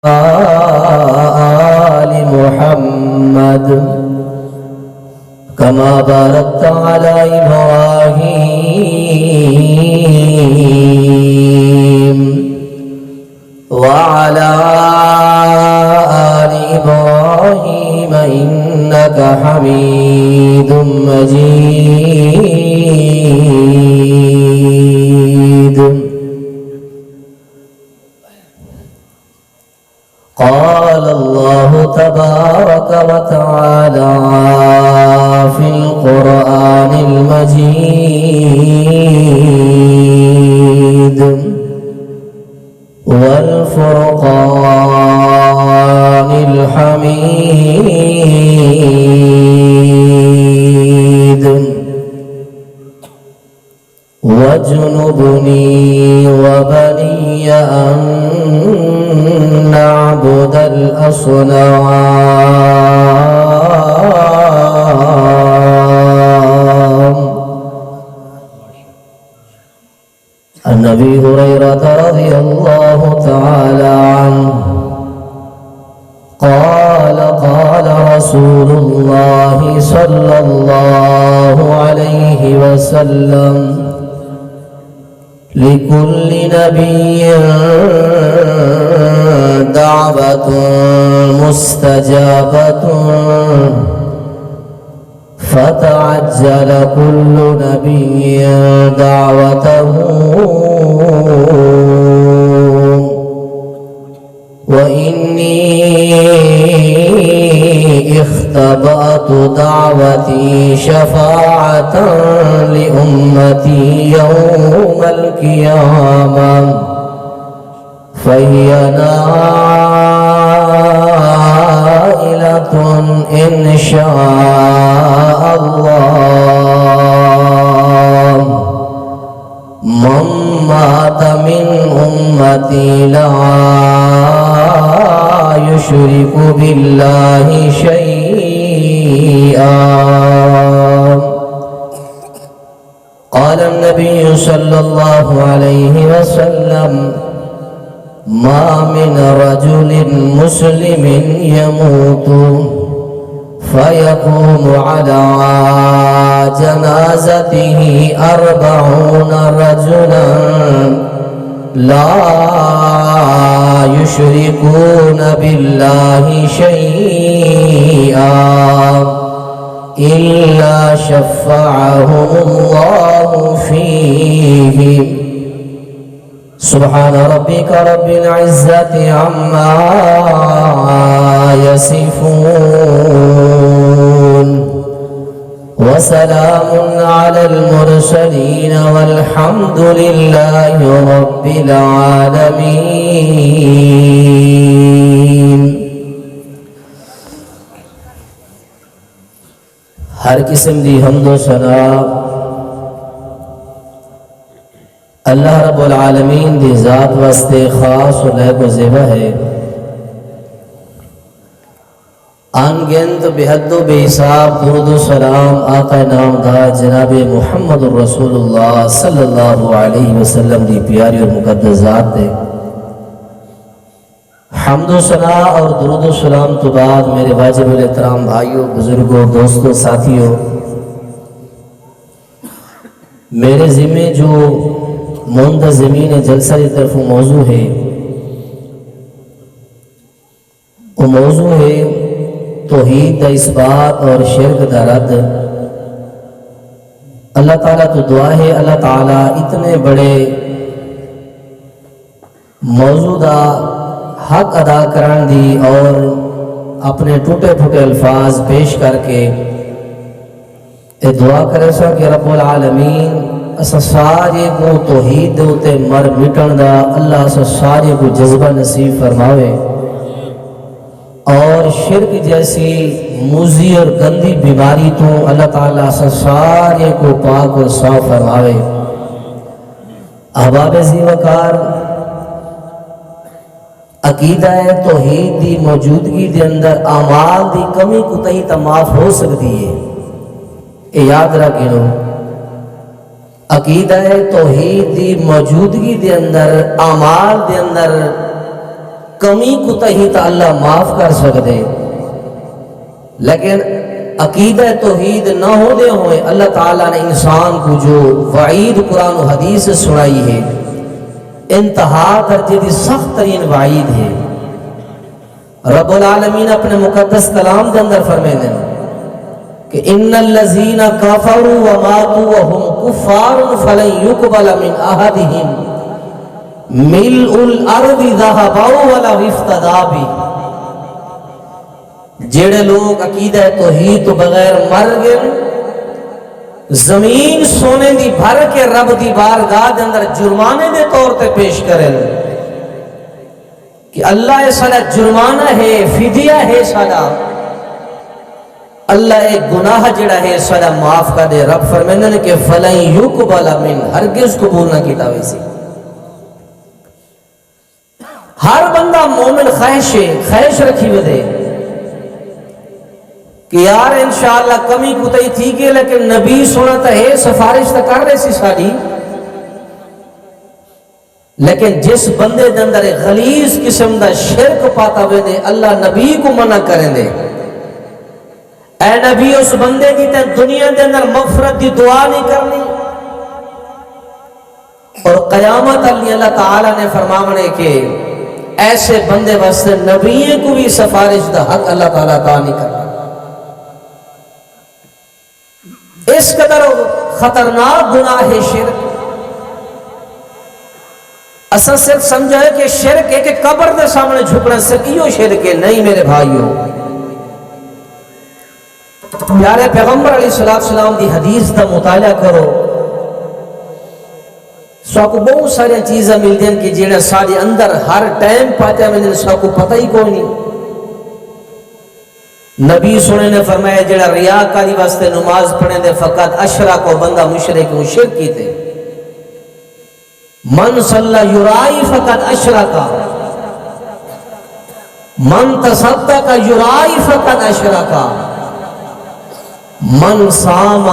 آل محمد كما باركت على إبراهيم وعلى آل إبراهيم إنك حميد مجيد. قال الله تبارك وتعالى في القرآن المجيد والفرقان الحميد واجنبني وبني أن نعبد الأصنام. عن أبي هريرة رضي الله تعالى عنه قال قال رسول الله صلى الله عليه وسلم لكل نبي دعوة مستجابة فتعجل كل نبي دعوته وإني اختبأت دعوتي شفاعة لأمتي يوم القيامة فهي نائلة إن شاء الله. من مات من أمتي لا يشرك بالله شيئا. قال النبي صلى الله عليه وسلم ما من رجل مسلم يموت فيقوم على جنازته 40 رجلا لا يشركون بالله شيئا إلا شفعهم الله فيه. سبحان ربك رب العزة عما يصفون وسلام على المرسلين والحمد لله رب العالمين. ہر قسم دی حمد و ثنا اللہ رب العالمین دی ذات واسطے خاص و لائق و زیبا ہے. انگنت بے حد و بے حساب درود و سلام آقا نامدار جناب محمد رسول اللہ صلی اللہ علیہ وسلم دی پیاری اور مقدس ذات دے. حمد و ثنا اور درود و سلام تو بعد میرے واجب الاحترام بھائیوں، بزرگوں، دوستوں، ساتھیوں، میرے ذمہ جو منتظمین جلسہ کی طرف موضوع ہے، وہ موضوع ہے توحید دا اثبات اور شرک دا رد. اللہ تعالیٰ تو دعا ہے اللہ تعالیٰ اتنے بڑے موضوع دا حق ادا کرن دی اور اپنے ٹوٹے پھوٹے الفاظ پیش کر کے یہ دعا کرے سا کہ رب العالمین اسا سارے کو توحید دوتے مر مٹن دا اللہ اسا سارے کو جذبہ نصیب فرماوے اور شرک جیسی موذی اور گندی بیماری تو اللہ تعالیٰ اسا سارے کو پاک اور صاف فرماوے. احباب عزیز وقار، عقیدہ توحید دی موجودگی دے اندر اعمال دی کمی کوتاہی تا معاف ہو سکتی ہے. یہ یاد رکھ لو، عقیدہ توحید دی موجودگی دے اندر، اعمال دے اندر کمی کوتاہی تا اللہ معاف کر سکتے، لیکن عقیدہ توحید نہ ہونے ہوئے اللہ تعالیٰ نے انسان کو جو وعید قرآن و حدیث سے سنائی ہے انتہا درجے دی سخت ترین وعید ہے۔ رب العالمین اپنے مقدس کلام کے اندر فرمائے ہیں کہ ان الذین کفروا وماتوا وهم کفار فلن يقبل من احدهم ملء الارض ذهبا ولو افتدى به۔ جڑے لوگ عقیدہ توحید تو بغیر مر گئے، زمین سونے دی بھر کے رب دی بارگاہ دے اندر جرمانے دے طور تے پیش کریں کہ اللہ یہ سارا جرمانہ ہے، فدیہ ہے سارا، اللہ ایک گناہ جڑا ہے سارا معاف کر دے۔ رب فرمائے نے کہ فلن یقبل من، ہرگز قبول نہ کیتا ویسی۔ ہر بندہ مومن خواہش ہے، خواہش رکھی ہوئے دے کہ یار انشاءاللہ کمی کوتاہی تھی گئی، لیکن نبی سنتا ہے سفارش تو کر رہے سی ساری، لیکن جس بندے دے اندر غلیظ قسم دا شرک پاتا ہوئے دے اللہ نبی کو منع کریں دے، اے نبی اس بندے کی تے دنیا دے اندر مغفرت دی دعا نہیں کرنی، اور قیامت اللہ تعالیٰ نے فرمانے کہ ایسے بندے واسطے نبی کو بھی سفارش دا حق اللہ تعالیٰ عطا نہیں کرنا۔ اس قدر خطرناک گناہ ہے شرک۔ اصل صرف سمجھا ہے کہ شرک ہے کہ قبر دے سامنے جھکنا سکیو شرک ہے، نہیں میرے بھائیوں۔ پیارے پیغمبر علیہ السلام دی حدیث دا مطالعہ کرو، سو کو بہت سارے چیزیں مل دیں کہ جنہیں سارے اندر ہر ٹائم پاتے ہیں، سو کو پتہ ہی کوئی نہیں۔ نبی سنے نے فرمایا جڑا ریاکاری واسطے نماز پڑھیں دے فقط اشرک و بندہ مشرک و شرک کی تھے۔ من صلی یرائی فقط اشرک، من تصدق یرائی فقط اشرک، من صام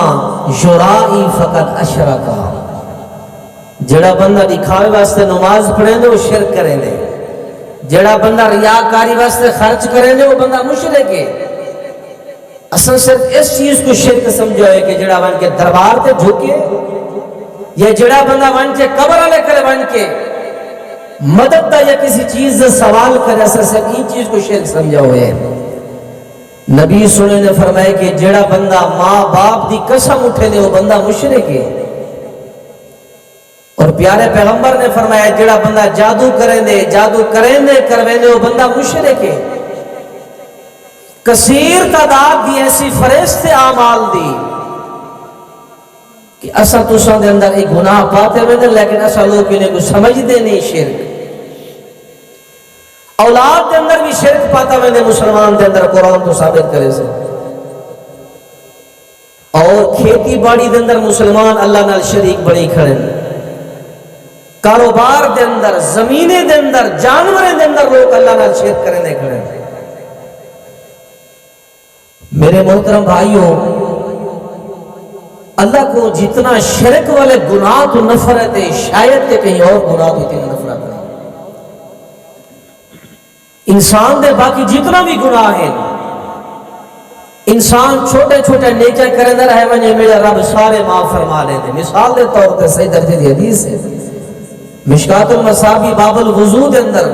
یرائی فقط اشرک۔ جڑا بندہ دکھاوے واسطے نماز پڑھیں دے وہ شرک کریں دے، جڑا بندہ ریاکاری واسطے خرچ کریں دے وہ بندہ مشرک ہے۔ اصل صرف اس چیز کو شرک سمجھو ہے کہ جڑا بن کے دربار تے جھکے، یا جڑا بندہ بن کے قبر والے کرے بن کے مدد دا یا کسی چیز سے سوال کرے، اصل صرف یہ چیز کو شرک سمجھا ہوئے ہے۔ نبی سنے نے فرمایا کہ جڑا بندہ ماں باپ دی قسم اٹھے دے وہ بندہ مشرک ہے، اور پیارے پیغمبر نے فرمایا جڑا بندہ جادو کریں دے کرویں دے وہ بندہ مشرک ہے۔ کثیر تعداد دی ایسی فرشتے اعمال دی کہ اسا تساں دے اندر ایک گناہ پاتے ہوئے دے، لیکن اسا لوگ انہیں کو سمجھ دے نہیں شرک۔ اولاد دے اندر بھی شرک پاتا ہوئے دے، مسلمان دے اندر قرآن تو ثابت کرے سے، اور کھیتی باڑی دے اندر مسلمان اللہ نال شریک بڑی کھڑے، کاروبار دے اندر، زمینے دے اندر، جانورے دے اندر لوگ اللہ نال شرک کرنے کھڑے۔ میرے محترم بھائیوں، اللہ کو جتنا شرک والے گناہ تو نفرت ہے، شاید کہ کہیں اور گناہ تو اتنی نفرت نہیں۔ انسان دے باقی جتنا بھی گناہ ہے، انسان چھوٹے چھوٹے نیچے کرنے رہے ونجے میرے رب سارے معاف فرما لے دے۔ مثال دے طور پہ صحیح درجے دی حدیث ہے، مشکات المصابیح باب الوضو دے اندر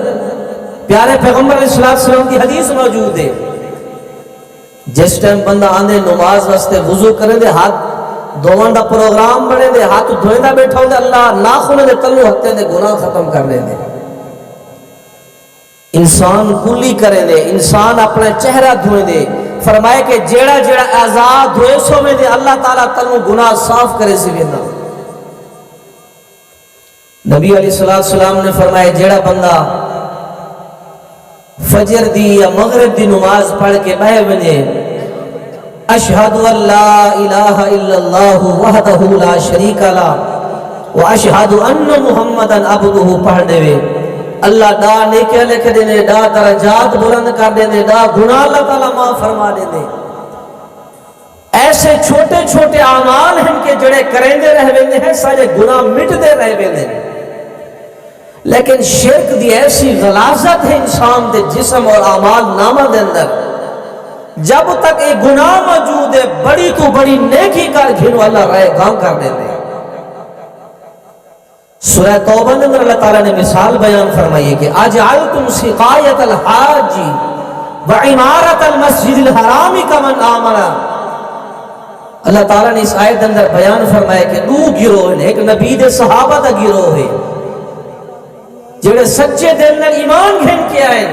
پیارے پیغمبر علیہ السلام کی حدیث موجود ہے۔ جس ٹائم بندہ آندے نماز واسطے وضو کرے دے، ہاتھ دوان دا پروگرام بڑھے دے، ہاتھ دھوئے دا بیٹھا ہوں دے، اللہ ناخنے دے تلو ہتے دے گناہ ختم کر دے دے۔ انسان کلی کرے دے، انسان اپنا چہرہ دھوئے دے، فرمائے کہ جیڑا جیڑا اعزاز دھوئے سو میں دے اللہ تعالیٰ تلو گناہ صاف کرے سی بھی نہ۔ نبی علیہ السلام نے فرمایا جیڑا بندہ فجر دی یا مغرب دی نماز پڑھ کے بہ بنے اشہد ان لا الہ الا اللہ وحدہ لا شریک لہ واشہد ان محمدن عبدہ پڑھ دے، اللہ دا نیکیاں لکھ دینے، دا درجات بلند کر دینے، دا گناہ اللہ تعالیٰ معاف فرما دینے۔ ایسے چھوٹے چھوٹے اعمال ہیں کہ جڑے کریں دے رہ ویندے ہیں، سارے گناہ مٹ دے رہ ویندے ہیں۔ لیکن شرک دی ایسی غلاظت ہے انسان دے جسم اور اعمال نامہ دے اندر، جب تک ایک گناہ موجود ہے بڑی تو بڑی نیکی کر گھنو اللہ رائے گاں کر دے دے۔ سورہ توبہ میں اللہ تعالیٰ نے مثال بیان فرمائی ہے کہ اجعلتم سقایت الحاج وعمارت المسجد الحرام کمن آمنا۔ اللہ تعالیٰ نے اس آیت اندر بیان فرمایا کہ دو گروہ ہیں، ایک نبی دے صحابہ دا گروہ ہے جڑے سچے دل نے ایمان گھن کے آئے،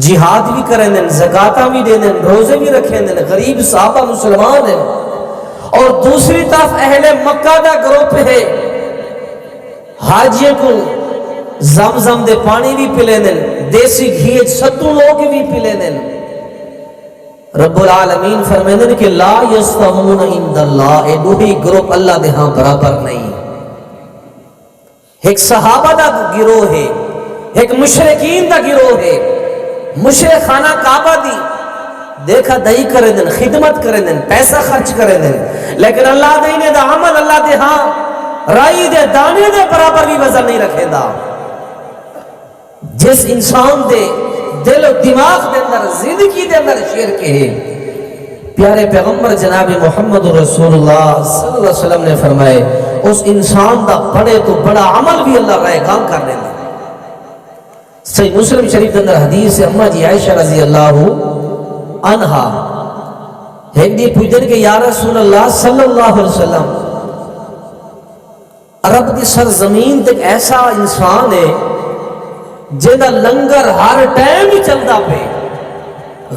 جہاد بھی کریں دیں، زکاة بھی دیں دیں، روزے بھی رکھیں دیں، غریب صحابہ مسلمان ہیں، اور دوسری طرف اہل مکہ دا گروپ ہے، حاجیوں کو زمزم دے پانی بھی پلے دیں، دیسی گھی ستو لوگ بھی پلے دیں۔ رب العالمین فرمائیں کہ لا یستوون عند اللہ، اے دوہی گروپ اللہ دے ہاں برابر نہیں۔ ایک صحابہ دا گروہ ہے، ایک مشرکین دا گروہ ہے، مشرک خانہ کعبہ دی دیکھا دئی کریں دن، خدمت کریں دن، پیسہ خرچ کریں دن، لیکن اللہ دینے دا عمل اللہ دے ہاں رائی دے دانے دے برابر بھی وزن نہیں رکھے دا۔ جس انسان دے دل و دماغ دے اندر زندگی دے اندر شرک ہے، پیارے پیغمبر جناب محمد رسول اللہ صلی اللہ علیہ وسلم نے فرمائے اس انسان دا بڑے تو بڑا عمل بھی اللہ رائے کام کر لیں دے۔ صحیح مسلم شریف کے اندر حدیث ہے، اماں جی عائشہ رضی اللہ عنہا ایک دی پوچھتے کہ یا رسول اللہ صلی اللہ علیہ وسلم، عرب کی سرزمین تک ایسا انسان ہے جنہا لنگر ہر ٹائم ہی چلتا پہ،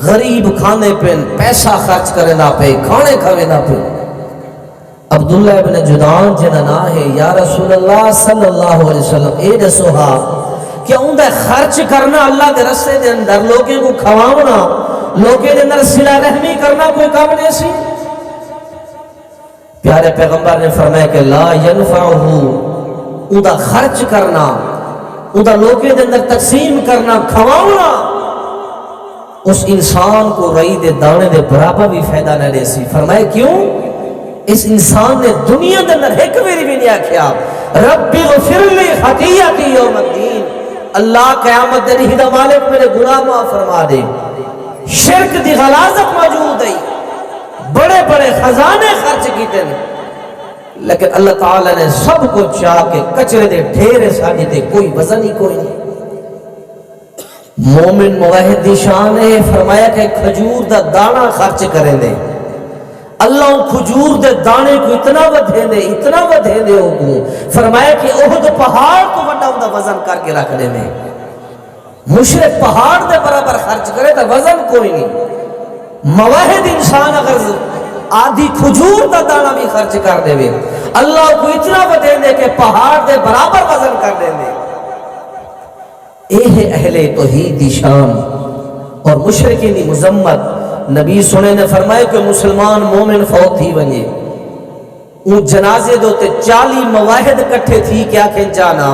غریب کھانے پہ پیسہ خرچ کرے نہ پہ، کھانے کھوے نہ پہ۔ عبداللہ ابن جدان جنہا نا ہے، یا رسول اللہ صلی اللہ علیہ وسلم اے دسوہا کہ اندھے خرچ کرنا اللہ دے رستے دے اندر، لوگیں کو کھواؤنا، لوگیں دے اندر صلہ رحمی کرنا کوئی کام نہیں سی؟ پیارے پیغمبر نے فرمایا کہ لا ینفعہو، اندھا خرچ کرنا، اندھا لوگیں دے اندر تقسیم کرنا، کھواؤنا، اس انسان کو رئی دے دانے دے برابر بھی فائدہ نہ دے سی۔ فرمایا کیوں؟ اس انسان نے دنیا دے اندر ایک میری بھی نہیں آکھیا رب اغفر لی خطیئتی یوم الدین، اللہ قیامت دے رہی مالک میرے گناہ معاف فرما دے۔ شرک دی غلاظت موجود ہے، بڑے بڑے خزانے خرچ کیتے ہیں، لیکن اللہ تعالیٰ نے سب کو چاہ کے کچرے دے ڈھیرے ساڑی دے، کوئی وزن ہی کوئی نہیں۔ مومن موحد دی شان ہے، فرمایا کہ کھجور دا دانا خرچ کریں دے، اللہ ان کھجور دے دانے کو اتنا ودھے دے، اتنا ودھے دے ہوگوں، فرمایا کہ احد پہاڑ کو بڑا ان دا وزن کر کے رکھ دے میں۔ مشرک پہاڑ دے برابر خرچ کرے تو وزن کوئی نہیں۔ موحد انسان اگر آدھی کھجور دا دانا بھی خرچ کر دے وے، اللہ کو اتنا ودھے دے کہ پہاڑ دے برابر وزن کر دے دے۔ اے ہے اہل توحید دی شان اور مشرکین دی مذمت۔ نبی سنے نے فرمایا کہ مسلمان مومن فوت ہی ونجے، وہ جنازے دوتے 40 مواحد کٹھے تھی کیا کہن جانا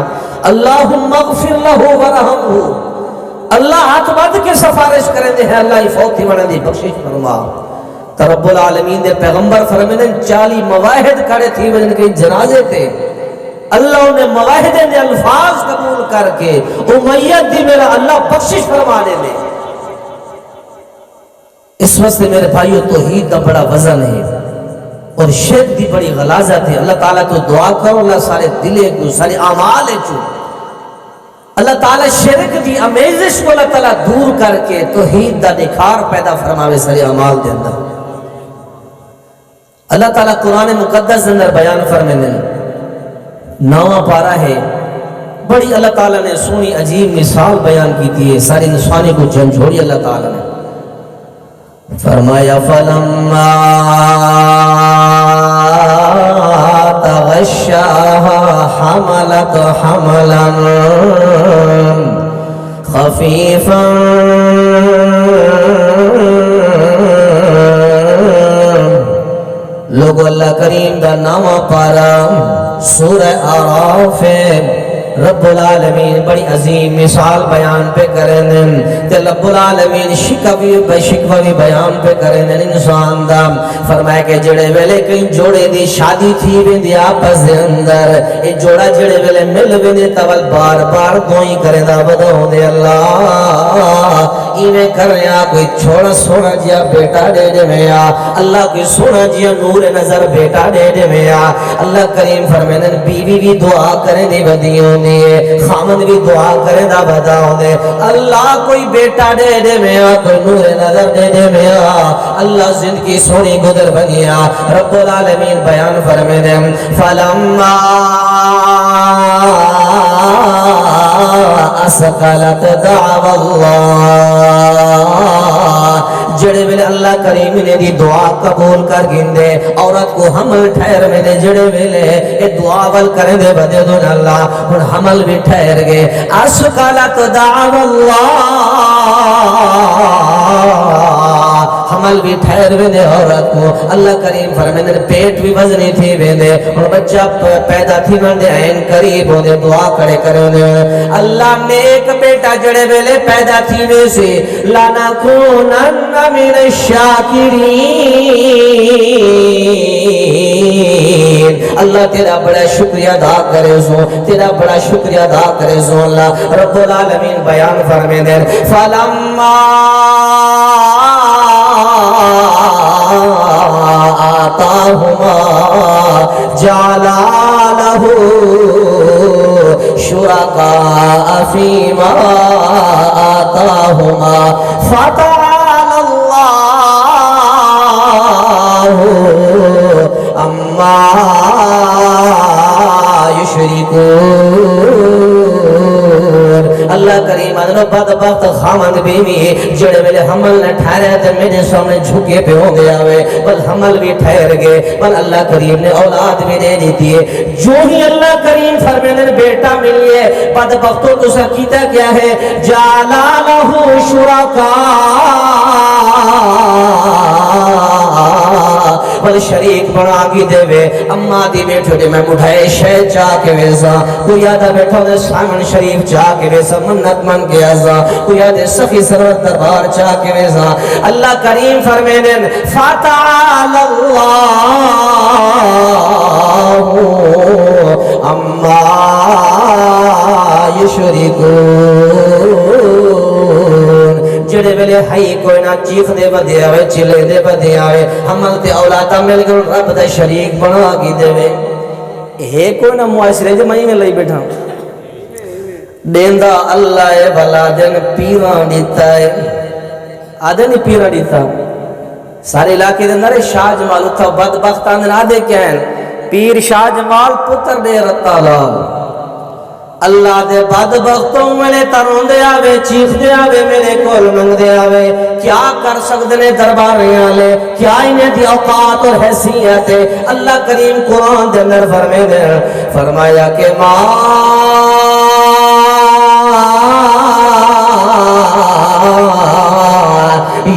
اللہم اغفر لہو ورحمہو، اللہ ہاتھ بد کے سفارش کریں دے ہیں اللہ ہی فوت ہی ونجے دی بخشش فرما۔ تو رب العالمین دے پیغمبر فرمائے 40 مواحد کھڑے تھی وجن کے جنازے تھے، اللہ انہیں مواحد دے الفاظ قبول کر کے امیت دی میرا اللہ بخشش فرما دے لے۔ اس واسطے میرے بھائیو توحید دا بڑا وزن ہے اور شرک دی بڑی غلاظت ہے۔ اللہ تعالیٰ تو دعا کرو اللہ سارے دلے کو، سارے اعمال چو اللہ تعالیٰ شرک دی امیزش کو اللہ تعالیٰ دور کر کے توحید دا نکھار پیدا فرماوے سارے اعمال دے اندر۔ اللہ تعالیٰ قرآن مقدس دے اندر بیان فرمائے، 9واں پارہ ہے، بڑی اللہ تعالیٰ نے سونی عجیب مثال بیان کی تھی، ساری انسانی کو جھنجھوڑی اللہ تعالیٰ نے فرمایا فَلَمَّا تَغَشَّاهَا حَمَلَتْ حَمَلًا خَفِيفًا لوگ اللہ کریم دا 9واں پارہ سورہ اعراف رب العالمین بڑی عظیم مثال بیان پہ کریں تے رب العالمین شکوہ بھی بیان پہ کریں انسان دا فرمایا کہ جڑے ویلے کئی جوڑے دی شادی تھی ویندی آپس دے اندر اے جوڑا جڑے ویلے مل ویندے تول بار بار دعائیں کریں دا بداؤ دے اللہ ایویں کریا کوئی چھوڑا سونا جیا بیٹا دے دے میا اللہ کوئی سونا جیا نور نظر بیٹا دے دے میا اللہ کریم فرمائے بیوی بھی دعا کریں دی بدیوں دیئے خامد بھی دعا کریں دا بداؤ دے اللہ کوئی بیٹا دے دے میا کوئی نور نظر دے دے میا اللہ زندگی سونی گدر بنیا رب العالمین بیان فرمائے دے فلما اسقلت دعو اللہ جڑے ویلے اللہ کریم نے دی دعا قبول کر گندے عورت کو حمل ٹھہر میں دے جڑے ویلے اے دعا ول کریں دے بدے دون اللہ اور حمل بھی ٹھہر گئے اسقلت دعو اللہ حمل بھی ٹھہر ویندے عورت کو اللہ کریم فرمائے پیٹ بھی وزنی تھی ویندے اور بچہ پیدا تھی ویندے عین قریب ہوندے دعا کرے کرے اللہ نیک بیٹا جڑے ویلے پیدا تھی ویسے لَنَكُونَنَّ مِنَ الشَّاكِرِينَ اللہ تیرا بڑا شکریہ ادا کرے سو تیرا بڑا شکریہ ادا کرے سو اللہ رب العالمین بیان فرمائے دے فَلَمَّا آتاہما جعلا لہو شرکاء فیما آتاہما فتعالی اللہ اما یشرکون اللہ کریم ادنو بدبخت خامد بیوی جڑے ویلے حمل نہ ٹھہرے تے میرے سامنے جھکے پہ ہو گیا ہوئے بل حمل بھی ٹھہر گئے بل اللہ کریم نے اولاد بھی دے دیتی ہے جو ہی اللہ کریم فرمائے بیٹا ملیے بدبختوں تو سکیتا کیا ہے جعلا لہو شرکاء بل شریک بنا کی دے وے اما دی بیٹھو دے میں مٹھائے شہ چاہ کے ویسا کوئی آدھا بیٹھو دے سامن شریف چاہ کے ویسا منت من کے ازا کوئی آدھے سخی سرور دربار چاہ کے ویسا اللہ کریم فرمینن فتعال اللہ اما یشرکون جڑے ویلے ہائی کوئی نہ چیخ دے بدے آوے چلے دے بدے آوے حمل تے اولادا مل گل رب دا شریک بنا کی دے وے ہے کوئی نہ معاشرے دے مہینے لئی بیٹھا دیندہ اللہ اے بھلا دن پیران دیتا ہے آدھے نہیں پیران دیتا سارے علاقے دے اندر شاہ جمال اتھا بدبختان دن آدھے کیا ہیں پیر شاہ جمال پتر دے رتا لال اللہ دے بدبختوں میں ترون دے آوے چیخ دے آوے میرے کول منگ دے آوے کیا کر سکتے درباریں آلے کیا انہیں دی اوقات اور حیثیت ہے اللہ کریم قرآن دے اندر فرمایا کہ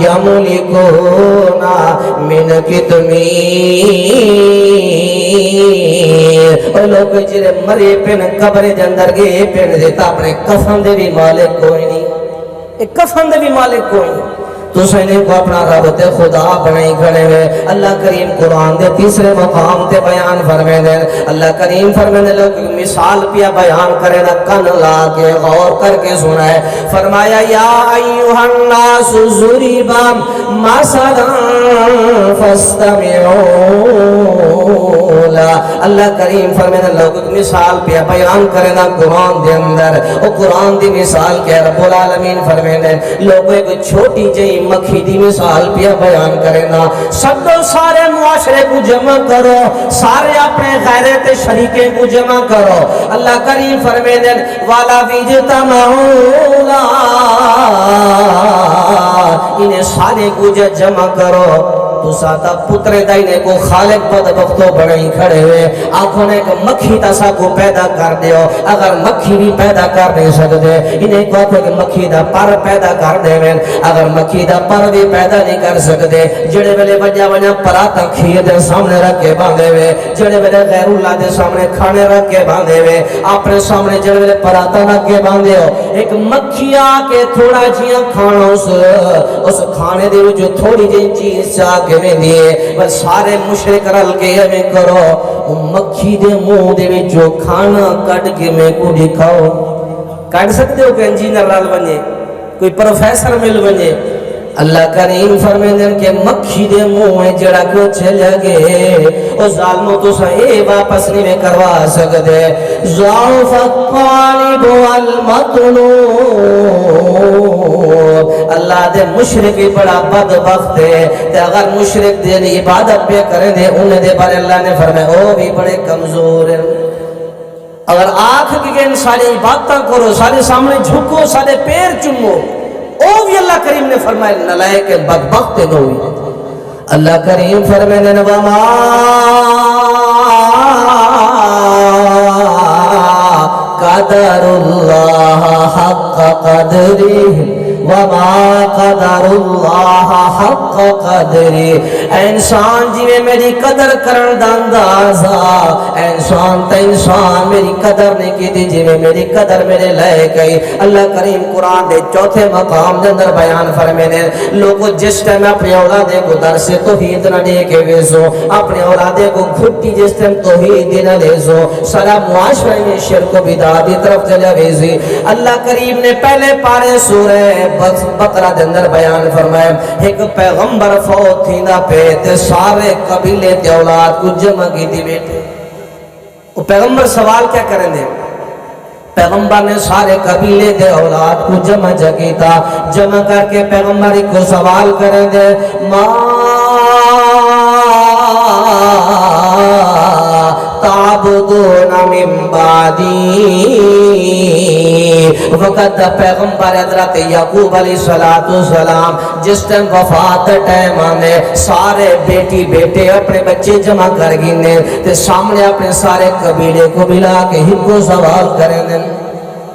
یملکون من کتمیر اور لوگ جرے مرے پین قبر دے اندر گئے پین دیتا اپنے کفن دے بھی مالک کوئی نہیں ایک کفن دے بھی مالک کوئی نہیں تو سینے کو اپنا رب تے خدا بنائی کھڑے ہوئے اللہ کریم قرآن دے تیسرے مقام تے بیان فرمائے دے اللہ کریم فرمائے دے لوگ مثال پیا بیان کرے دا کن لا کے غور کر کے سنائے فرمایا یا ایوہ الناس ضریبا مثلا فاستمعوا اللہ کریم فرمائے دے لوگ مثال پیا بیان کرے دا قرآن دے اندر او قرآن دی مثال کے رب العالمین فرمائے دے لوگ ایک چھوٹی جئی مکھی دی مثال پیا بیان کرنا سب سارے معاشرے کو جمع کرو سارے اپنے غیرت شریکیں کو جمع کرو اللہ کریم فرمائے دے والا بیجتمعولا انہیں سارے کو جمع کرو تو ساتا پترے دائنے کو خالق بدبختو بڑھائی کھڑے ہوئے آنکھوں نے کہ مکھی تسا کو پیدا کر دیو اگر مکھی بھی پیدا کر نہیں سکتے انہیں کہتے کہ مکھی دا پر پیدا کر دے میں اگر مکھی دا پر بھی پیدا نہیں کر سکتے جڑے ویلے وجہ وجہ پراتا کھیر دے سامنے رکھ کے باندھے ہوئے جڑے ویلے غیر اللہ دے سامنے کھانے رکھ کے باندھے ہوئے اپنے سامنے جڑے ویلے پراتا رکھ کے باندھے ہو ایک مکھی آ کے تھوڑا جیاں کھانا اس کھانے دے جو تھوڑی جی چیز چاہ کے میں دیئے بس سارے مشرک رل کے ہمیں کرو مکھی دے منہ دے جو کھانا کٹ کے میں کو دکھاؤ کٹ سکتے ہو کہ انجینئر رل بنے کوئی پروفیسر مل بنے اللہ کریم فرمیندے کہ مکھی دے منہ میں جڑا کچھ لگے او ظالموں تو سا اے واپس نہیں میں کروا سکتے ضعف الطالب والمطلوب اللہ دے مشرق بڑا بدبخت ہے تے اگر مشرق دے عبادت پہ کریں دے انہیں دے بارے اللہ نے فرمایا او بھی بڑے کمزور ہیں اگر آنکھ کے سارے عبادتاں کرو سارے سامنے جھکو سارے پیر چمو او بھی اللہ کریم نے فرمایا نلائے کہ بدبخت ہوئی اللہ کریم فرمائے وما قدر اللہ حق قدرہ وما قدر اللہ حق قدری انسان جی میں میری قدر کرن دا اندازہ انسان تا انسان میری قدر نہیں کی دی جی میں میری قدر میرے لئے گئی اللہ کریم قرآن دے چوتھے مقام دے اندر بیان فرمینے لوگوں جس ٹائم اپنے اولادے کو درس توحید نہ دے کے ویزو اپنے اولادے کو گھٹی جس ٹائم توحید نہ لیزو سارا معاشرہ میں شرک و بدعت دی طرف چلے ویزی اللہ کریم نے پہلے پارے سورہ بقرہ دے اندر بیان فرمائے ایک پیغمبر فوت تھی نہ پیتے سارے قبیلے تے اولاد کو جمع کی تھی بیٹے وہ پیغمبر سوال کیا کریں دے پیغمبر نے سارے قبیلے دے اولاد کو جمع کی تھا جمع کر کے پیغمبر کو سوال کریں دے تعبدون من بعدی وقت پیغمبر حضرت یعقوب علیہ السلام جس ٹائم وفات ٹائم آنے سارے بیٹی بیٹے اپنے بچے جمع کر گینے تے سامنے اپنے سارے قبیلے کو ملا کے ہی کو سوال کریں دیں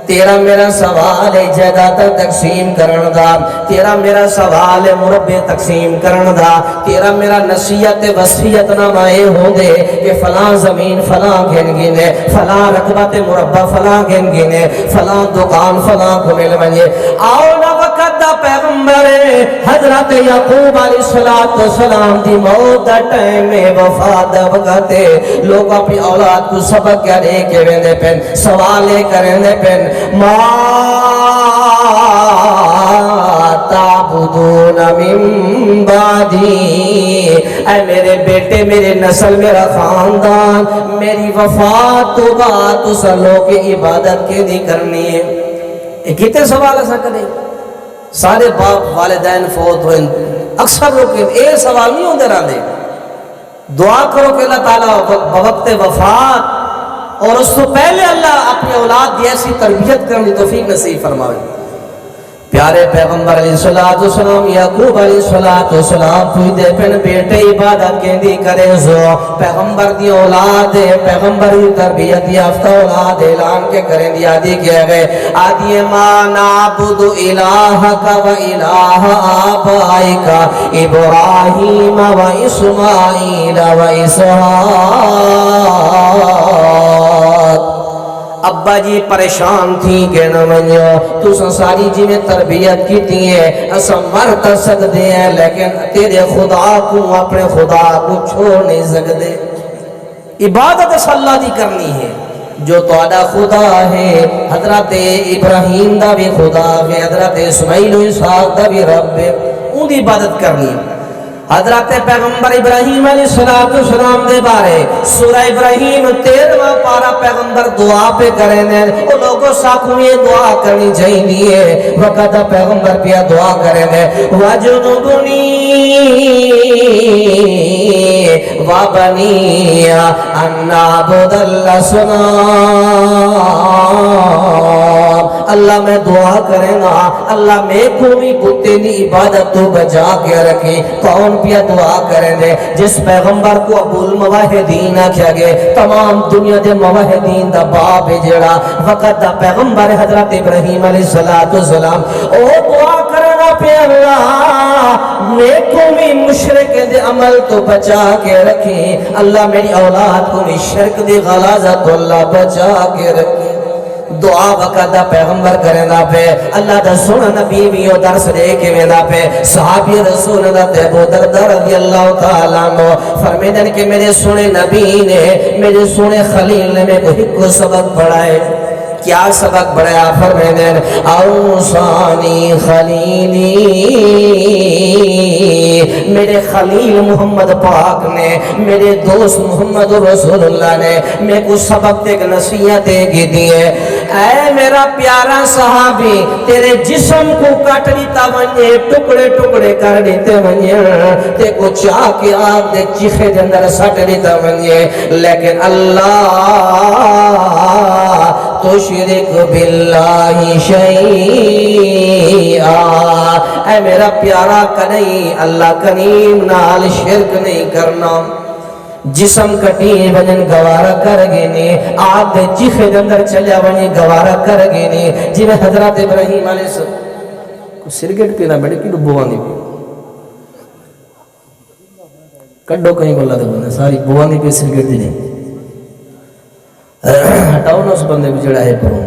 تیرا میرا سوال ہے جائیداد تقسیم کرن دا تیرا میرا سوال ہے مربع تقسیم کرن دا تیرا میرا نصیحت وصیت نامے ہوں دے کہ فلاں زمین فلاں گن گنے فلاں رقبت مربع فلاں گن گنے فلاں دکان فلاں کو مل بنیے آؤ نہ وقت دا پیغمبر حضرت یعقوب علیہ السلام دی موت دا ٹائم وفات دا وقت لوگ اپنی اولاد کو سبق کیا دے کے ویندے پین سوالے کرنے پین ما تعبدون من بعدی اے میرے بیٹے میرے نسل میرا خاندان میری وفات تو بعد اس لوگ کی عبادت کے نہیں کرنی ہے ایک کتنے سوال ایسا کرے سارے باپ والدین فوت ہوئے اکثر لوگ اے سوال نہیں ہوتے رہنے دعا کرو کہ اللہ تعالیٰ بوقت وفات اور اس تو پہلے اللہ اپنی اولاد دی ایسی تربیت کرنے توفیق نصیب فرمائے پیارے پیغمبر علیہ السلام یعقوب علیہ السلام پوچھتے پن بیٹے عبادت کے دی کرے زو پیغمبر دی اولاد پیغمبر دی تربیت یافتہ اولاد اعلان کے کریں دی آدھی کیا گئے آدھی ما نعبد الہک و الہ آبائک ابراہیم و اسماعیل و اسحاق ابا جی پریشان تھی کہ نہ منجو تو ساری جی میں تربیت کی تھی ہے اسا مرد سکتے ہیں لیکن تیرے خدا کو اپنے خدا کو چھوڑ نہیں سکتے عبادت اللہ دی کرنی ہے جو تہاڈا خدا ہے حضرت ابراہیم دا بھی خدا ہے حضرت اسماعیل و اسحاق دا بھی رب ہے ان دی عبادت کرنی ہے حضرت پیغمبر ابراہیم علیہ السلام دے بارے سورہ ابراہیم 13واں پارا پیغمبر دعا پہ کریں دیں وہ لوگوں ساکھوں یہ دعا کرنی چاہیے وقت پیغمبر پہ دعا کریں دیں وَجُنُبُنِي وَبَنِيَ أَن نَّعْبُدَ الْأَصْنَامَ اللہ میں دعا کریں گا اللہ میں کوئی کتے دی عبادت تو بچا کے رکھے. کون پیا دعا کریں دے؟ جس پیغمبر کو ابو الموحدین کیا گئے، تمام دنیا دے موحدین دا باپ جڑا وقت دا پیغمبر حضرت ابراہیم علیہ السلام او دعا کرنا پہ اللہ میں کوئی مشرک دے عمل تو بچا کے رکھے. اللہ میری اولاد کو بھی شرک دی غلاظت اللہ بچا کے رکھے. دعا وقت دا پیغمبر کریں دا پہ اللہ دا سونا نبی بھی او درس دے کے میں دا پہ صحابی رسول دا ابو دردہ رضی اللہ تعالیٰ عنہ فرمیدن کہ میرے سونے نبی نے میرے سونے خلیل نے میں کو سبق پڑھائے. کیا سبق پڑھایا؟ فرمیدن اوصانی خلیلی، میرے خلیل محمد پاک نے میرے دوست محمد رسول اللہ نے میں کو سبق دے کے نصیحت دے کے دیے. اے میرا پیارا صحابی تیرے جسم کو کٹ دیتا ونجے ٹکڑے ٹکڑے کر دیتے ونجے تے کو چاہ کے آگ دے چیخے دے اندر سٹ دیتا ونجے لیکن اللہ تشرک باللہ شیئا، اے میرا پیارا کنئی اللہ کریم نال شرک نہیں کرنا. جسم کٹی وجن گوارا کر گئے آگ دے چیخے دے اندر چلیا ونی گوارا کر گئے جی میں حضرت ابراہیم علیہ السلام سرگٹ پینا بیٹے کی بوانی پی کڈو کہیں کو اللہ دے بندے ساری بوانی پی سرگٹ دی نہیں ہٹاؤ نا اس بندے کو جڑا ہے پروں.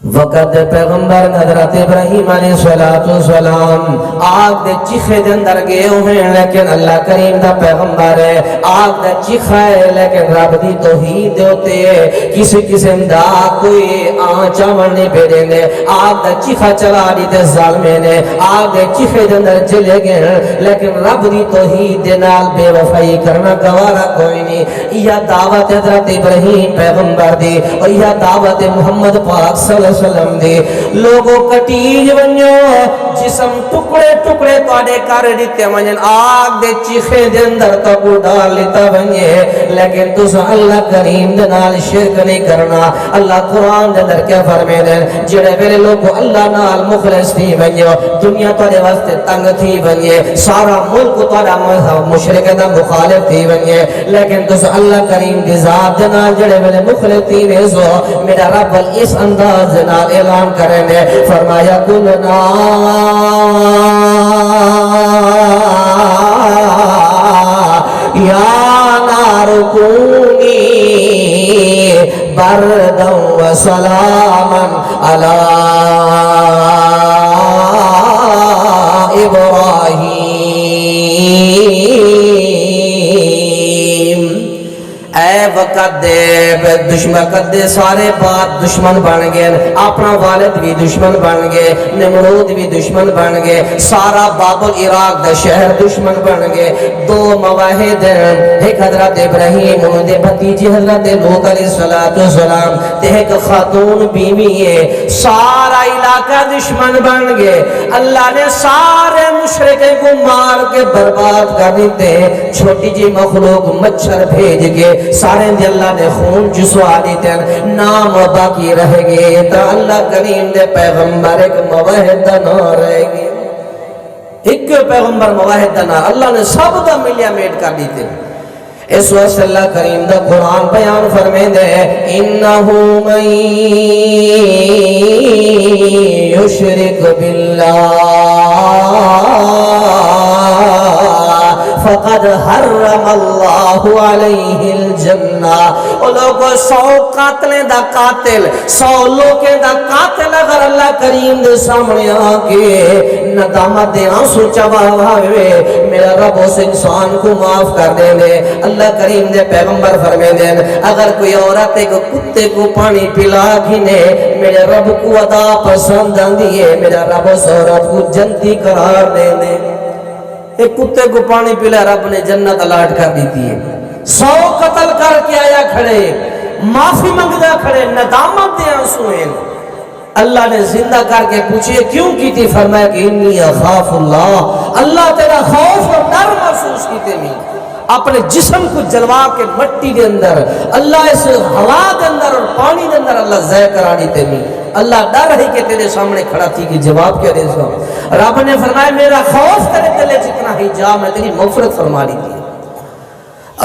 وقت پیغمبر حضرت ابراہیم علیہ السلام آگ دے چیخے دے اندر گئے ہوئے لیکن اللہ کریم دا پیغمبر ہے آگ دا چیخا ہے لیکن رب دی توحید دے ہوتے ہیں کسی قسم دا کوئی آنچا مرنے پیڑے نے آگ دا چیخا چلا دیتے ظالمے نے آگ دے چیخے دے اندر چلے گئے لیکن رب دی توحید دے نال بے وفائی کرنا گوارا کوئی نہیں. یہ دعوت حضرت ابراہیم پیغمبر دی اور یہ دعوت محمد پاک صلی اللہ علیہ وسلم دے لوگوں کٹیج ونجو جسم ٹکڑے ٹکڑے توڑے کر دیتے ونجن آگ دے چیخے دے اندر تکو ڈال لیتا ونجے لیکن تو اللہ کریم دے نال شرک نہیں کرنا. اللہ قرآن دے اندر کیا فرمے دے جڑے میرے لوگوں اللہ نال مخلص تھی ونجو دنیا توڑے واسطے تنگ تھی ونجے سارا ملک توڑا مشرک دا مخالف تھی ونجے لیکن تو اللہ کریم دی ذات دے نال جڑے میرے مخلص تھی ویسو میرا رب اس انداز نال اعلان کریں نے فرمایا کلنا یا نار کونی بردا و سلاما علی ابراہیم. اے وقت دے دشمن دے سارے بات دشمن بن گئے اپنا والد بھی دشمن بن گئے نمرود بھی دشمن بن گئے سارا بابل عراق دا شہر دشمن بن گئے. دو مواحد ایک حضرت ابراہیم انہوں دے بھتیجی حضرت لوط علیہ السلام تے ایک خاتون بیوی ہے سارا علاقہ دشمن بن گئے. اللہ نے سارے مشرکے کو مار کے برباد کر دیتے چھوٹی جی مخلوق مچھر بھیج کے سارے دے اللہ نے خون جسوا دیتے نام باقی رہ گئے تا اللہ کریم دے پیغمبر ایک موحد نہ رہ گئے. ایک پیغمبر موحد نہ اللہ نے سب دا ملیا میٹ کر دیتے. اس وقت اللہ کریم دا قرآن بیان فرمے دے انہو من یشرک باللہ فقد حرم اللہ علیہ الجنہ. اور لوگوں 100 قاتلیں دا قاتل 100 لوگیں دا قاتل اگر اللہ کریم دے سامنے آکے ندامت دے آنسو چبا ہوئے میرا رب اس انسان کو معاف کر دے دے. اللہ کریم دے پیغمبر فرمے دے اگر کوئی عورت ایک کتے کو پانی پلا گھنے میرے رب کو عطا پسند آندیے میرا رب اس عورت کو جنتی قرار دے دے. ایک کتے کو پانی پلا رب نے جنت الاٹ کر دیتی ہے. 100 قتل کر کے آیا کھڑے معافی منگدا کھڑے ندامت دے آنسو ہیں. اللہ نے زندہ کر کے پوچھے کیوں کی تھی فرمایا کہ انی اخاف اللہ اللہ تیرا خوف اور ڈر محسوس کیتے میں اپنے جسم کو جلوا کے مٹی دے اندر اللہ اس ہوا دے اندر اور پانی دے اندر اللہ زہ کرا دیتے میں اللہ ڈر ہے کہ تیرے سامنے کھڑا تھی کہ جواب کیا دے سو. رب نے فرمایا میرا خوف تیرے دل جتنا ہی جا میں تیری مغفرت فرما رہی تھی.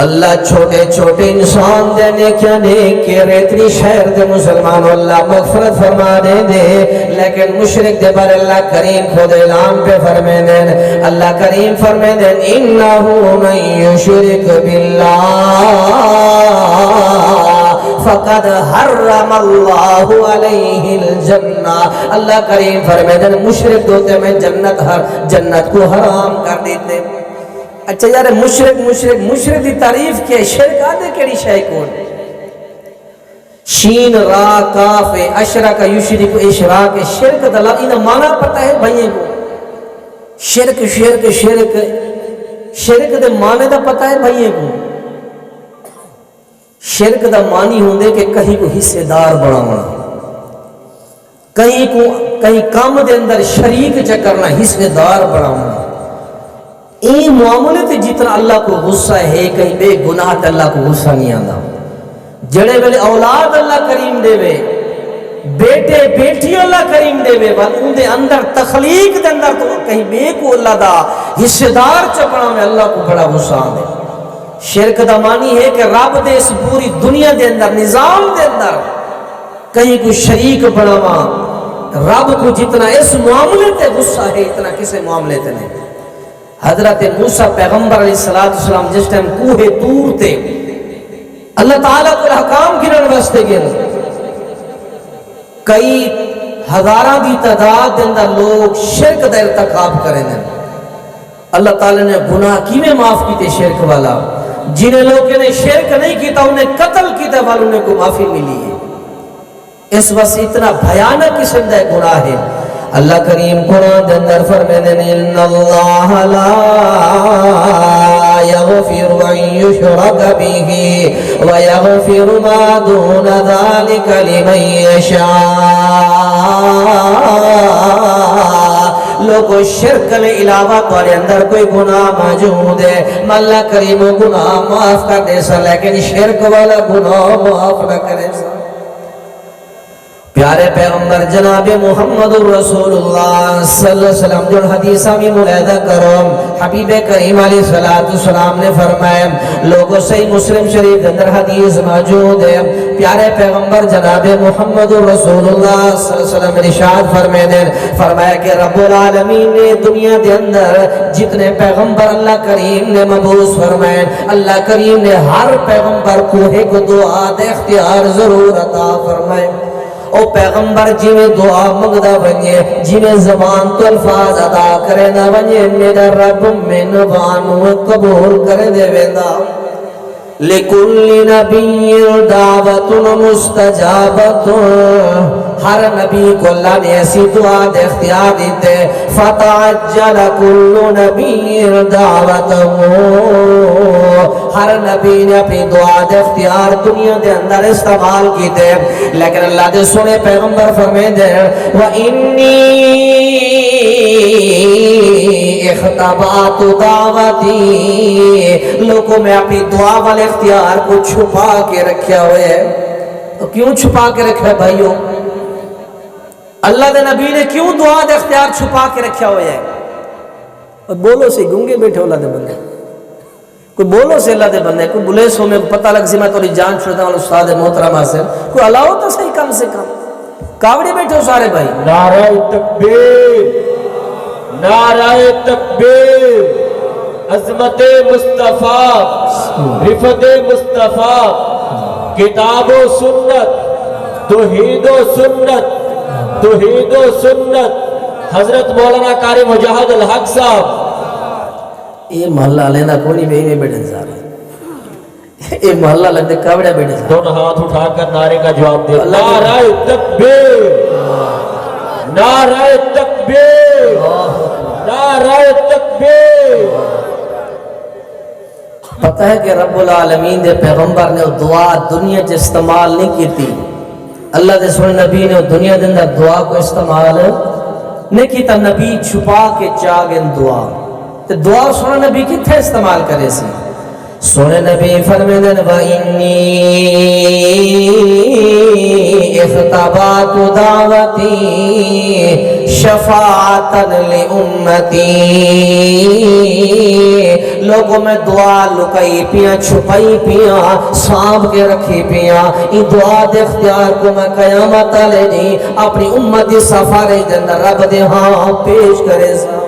اللہ چھوٹے چھوٹے انسان دے نیکیاں نیک کے ریتنی شہر دے مسلمانوں اللہ مغفرت فرما دے دے. لیکن مشرک دے بار اللہ کریم خود اعلان پہ فرمے دین. اللہ کریم فرمے دین انہو من یشرک باللہ فقد حرم اللہ علیہ الجنہ. اللہ کریم فرمے دین مشرک دوتے میں جنت کو حرام کر دیتے. اچھا یار مشرک دی تعریف کیا ہے؟ شرک آدھے کیڑی شے کون؟ شین را کاف اشرک یشرک اشراک شرک دلا انہا مانا پتہ ہے بھائیے کو. شرک دے مانے دا پتہ ہے بھائیے کو. شرک دا مانی ہوندے کہ کہیں کو حصے دار بڑھانا، کہیں کام دے اندر شریک چکرنا حصے دار بڑھانا. این معاملے تے جتنا اللہ کو غصہ ہے کہیں بے گناہ تے اللہ کو غصہ نہیں آندا. جڑے ویلے اولاد اللہ کریم دے وے بیٹے بیٹی اللہ کریم دے وے ان دے اندر تخلیق دے اندر تو کہیں بے کو اللہ دا حصے دار چپڑا میں اللہ کو بڑا غصہ آندے. شرک دا معنی ہے کہ رب دے اس پوری دنیا دے اندر نظام دے اندر کہیں کو شریک بڑھاوا. رب کو جتنا اس معاملے تے غصہ ہے اتنا کسے معاملے تے نہیں. حضرت موسیٰ پیغمبر علیہ السلام جس ٹائم کوہ طور تے اللہ تعالیٰ کو حکام گرن واسطے گئے کئی ہزاراں دی تعداد اندر لوگ شرک دا ارتکاب کریں گے. اللہ تعالیٰ نے گناہ کیویں معاف کیتے شرک والا. جنہیں لوگوں نے شرک نہیں کیتا انہیں قتل کیتا والوں نے کو معافی ملی ہے. اس وقت اتنا بھیانک قسم دا گناہ ہے. اللہ کریم قرآن دے اندر فرمائے ان اللہ لا یغفر ان یشرک بہ ویغفر ما دون ذلک لمن یشاء. لوگو شرک کے علاوہ تمہارے اندر کوئی گناہ موجود ہے اللہ کریم گناہ معاف کر دے سا لیکن شرک والا گناہ معاف نہ کرے سا. پیارے پیغمبر جناب محمد رسول اللہ صلی اللہ علیہ وسلم جو حدیثہ میں ملاحظہ کرو حبیب کریم علیہ السلام نے فرمایا لوگوں صحیح مسلم شریف اندر حدیث موجود ہے. پیارے پیغمبر جناب محمد رسول اللہ صلی اللہ علیہ وسلم ارشاد فرمایا کہ رب العالمین نے دنیا دے اندر جتنے پیغمبر اللہ کریم نے مبعوث فرمائے اللہ کریم نے ہر پیغمبر کو ایک دعا دے اختیار ضرور عطا فرمائے. او پیغمبر جی میں دعا مگدہ بنیے جی میں زبان تو الفاظ ادا کرے نہ بنیے میرا رب میں نبانو قبول کر دے ویندہ. لِكُلِّ نَبِيٍّ دَعْوَةٌ مُسْتَجَابَةٌ ہر نبی کو اللہ نے ایسی دعا دے اختیار دیتے. فَتَعَجَّلَ كُلُّ نَبِيٍّ دَعْوَةَهُ ہر نبی نے اپنی دعا دے اختیار دنیا دے اندر استعمال کی دے لیکن اللہ دے سنے پیغمبر فرمائے دے وَإِنِّي اختبات دعوتی لوگوں میں اپنی دعا والے اختیار کو چھپا کے رکھیا ہوئے ہے. تو کیوں چھپا کے رکھا ہے بھائیو؟ اللہ دے نبی نے کیوں دعا دے اختیار چھپا کے رکھیا ہوئے ہے؟ اور بولو سے گنگے بیٹھے اللہ دے بندے کوئی بولو سے اللہ دے بندے کوئی بلے سو میں پتہ لگ سی میں توری جان چھوڑتا ہوں استاد محترمہ سے کوئی اللہ تو صحیح کم سے کم کاوڑی بیٹھے ہو سارے بھائی. نعرہ تکبیر نعرہ تکبیر عظمت مصطفیٰ رفت مصطفیٰ کتاب و سنت توحید و سنت توحید و سنت حضرت مولانا قاری مجاہد الحق صاحب. یہ محلہ لینا کونی بہی میں بیٹھے سارے یہ محلہ لگتے کاوڑے بیٹھے سارے. دونوں ہاتھ اٹھا کر نعرے کا جواب دے نعرہ تکبیر نعرہ تکبیر نعرہ تکبیر. پتہ ہے کہ رب العالمین دے پیغمبر نے دعا دنیا چ استعمال نہیں کی تھی. اللہ دے سنے نبی نے دنیا دے اندر دعا کو استعمال نہیں کیتا. نبی چھپا کے چاگن دعا تو دعا سنے نبی کتھے استعمال کرے سی. سنے نبی فرمیدن وَإِنِّي اختبات اجتبات دعوتی شفاعتن لامتی، لوگوں میں دعا لکائی پیاں چھپائی پیاں سانپ کے رکھی پیاں، یہ دعا دے اختیار کو میں قیامت والے دی اپنی امت دی سفارش دے اندر رب دے ہاں پیش کرے سا۔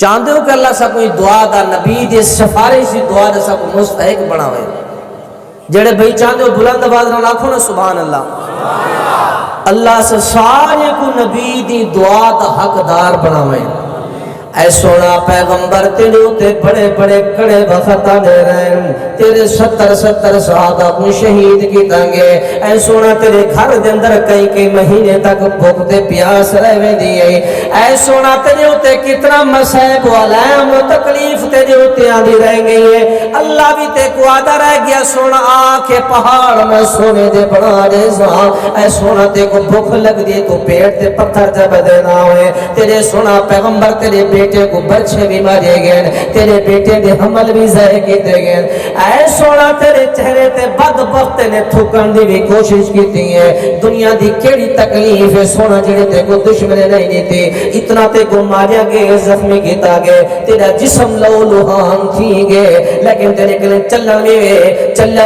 چاہتے ہو کہ اللہ سا کوئی دعا دا نبی دی سفارش دی دعا دا سا کو مستحق بنا ہوئے، جڑے بھئی چاہتے ہو بلند آواز نہ آکھو نا سبحان اللہ، اللہ سے سارے کو نبی دی دعا دا حقدار بنا ہوئے۔ اے سونا پیغمبر تیرے ہوتے بڑے بڑے کڑے وقت دے رہے ہیں، تیرے 70 صحابہ کو شہید کی تنگے، اے سونا تیرے گھر دے اندر کئی مہینے تک بھوکتے پیاس رہے دیئے، اے سونا تیرے ہوتے کتنا مسائب و علام و تکلیف تیرے ہوتے آدھی رہ گئی ہے، اللہ بھی تے کو آدھا رہ گیا سونا آکے پہاڑ میں سونے دے بنا دے سا، اے سونا تے کو بھوک لگ دیئے تو پیٹ تے پتھر جب دینا ہوئے، تیرے سونا پیغمبر تیرے بیٹے کو بچے بھی مارے گئے، تیرے بیٹے دے حمل بھی ضائع کیتے گئے، اے سونا تیرے چہرے تے بدبخت نے تھکن دی بھی کوشش کیتی ہے، دنیا دی کیڑی تکلیف ہے سونا جڑے تے کو دشمنے نہیں دیتے، اتنا تے کو ماریا گئے زخمی کیتا گئے، تیرا جسم لو لوہان تھی گئے، لیکن تیرے کلے چلن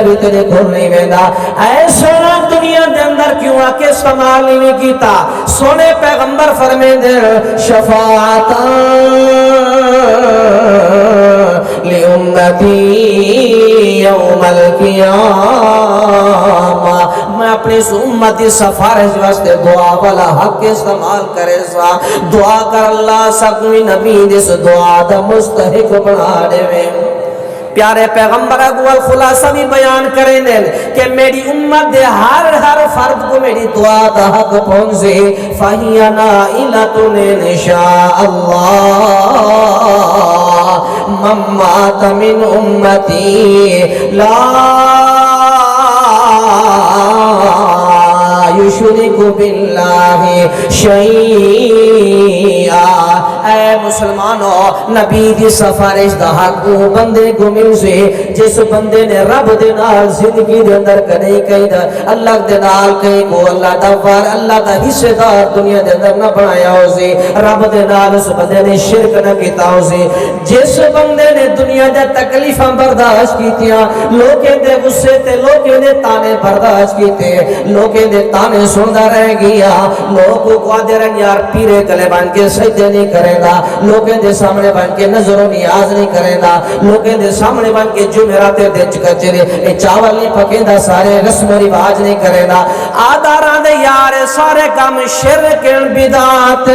بھی تیرے گھر نہیں ویندا، اے سونا دنیا دے اندر کیوں آکے سمال نہیں کیتا، سونے پیغمبر فرمائے دے شفاعتاں لِأُمَّتِي يَوْمَ الْقِيَامَةِ، میں اپنی اس امتی سفارش واسطے دعا والا حق استعمال کرے سا، دعا کر اللہ سا کوئی نبی دس دعا دا مستحق بنا دے میں۔ پیارے پیغمبر اگوال خلاصہ بھی بیان کریں دیں کہ میری امت دے ہر فرد کو میری دعا دا حق پہنچے، فَهِيَ نَائِلَةٌ إِنْ شَاءَ اللَّهُ مَن مَّاتَ مِنْ أُمَّتِي لَا يُشْرِكُ بِاللَّهِ شَيْئًا، اے مسلمانوں نبی دی سفارش دا حق وہ بندے کو مل سے جس بندے نے رب دے نال زندگی دے اندر کہیں اللہ دے نال کہیں کو اللہ دا وار اللہ دا حصے دار دنیا دے اندر نہ بنایا ہو سی، رب دے نال اس بندے نے شرک نہ کیتا ہو سی، جس بندے نے دنیا دے تکلیفاں برداشت کیتیاں، لوگیں دے غصے تے لوگیں دے تانے برداشت کیتے، لوگیں دے تانے سندا رہ گیا، لوگوں کو آدھے رہن یار پیرے گلے بان کے سجدے نہیں کرے گا، لوگیں دے سامنے بان کے نظر و نیاز نہیں کرے گا، لوگیں دے سامنے بان کے جمعراتے دے چکچرے چاول نہیں پکیں دا، سارے رسم و رواج نہیں کرے گا، آدھاران دے یار سارے کام شرک بدعات،